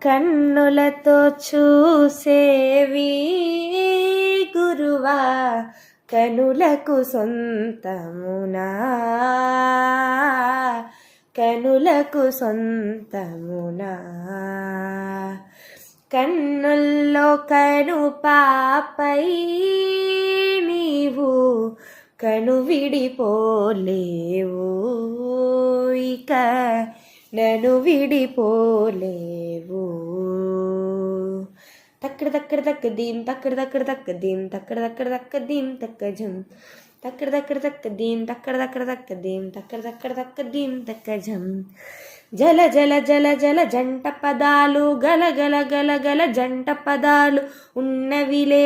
కన్నులతో చూసేవి గురువా కనులకు సొంతమునా, కనులకు సొంతమునా. కన్నుల్లో కను పాపై నీవు కను విడిపోలేవు, ఇక నన్ను విడిపోలేవు. తక్కడ తక్కడ తక్క దీం తక్కడ తక్కడ తక్క దీం తక్కడ తక్కడ తక్క దీం తక్క జం తక్కడ తక్కడ తక్క దీం తక్కడ తక్కడ తక్క దీం తక్కడ తక్కడ తక్క దీం తక్క జం. జల జల జల జల జంట పదాలు గల గల గల గల జంట పదాలు ఉన్నవిలే,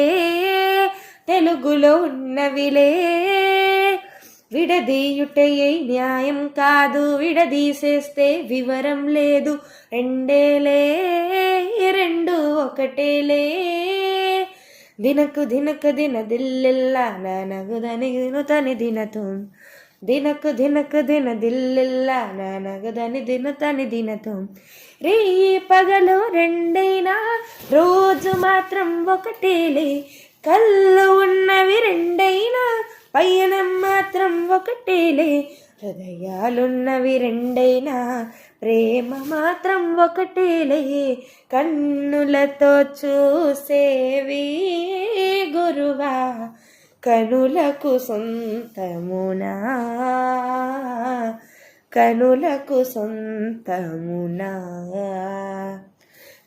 తెలుగులో ఉన్నవిలే. విడదీయుటయే న్యాయం కాదు, విడదీసేస్తే వివరం లేదు. రెండేలే రెండు ఒకటేలే, దినకు దినకు దిన దిల్లెల్లా ననగుదని దినుతని దినతో, దినకు దినకు దిన దిల్లెల్లా ననగుదని దినుతని దినతో. రే పగలు రెండైనా రోజు మాత్రం ఒకటేలే, కళ్ళు ఉన్నవి రెండైనా పయనం మాత్రం ఒకటేలే. హృదయాలున్నవి రెండైనా ప్రేమ మాత్రం ఒకటేలే. కన్నులతో చూసేవి గురువా కనులకు సొంతమునా, కనులకు సొంతమునా.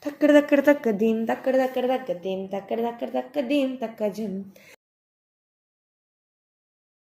తక్కడ తక్కడ తక్క దీం తక్కడ తక్కడ తక్క దీం తక్కడ తక్కడ తక్క దీం తక్క జం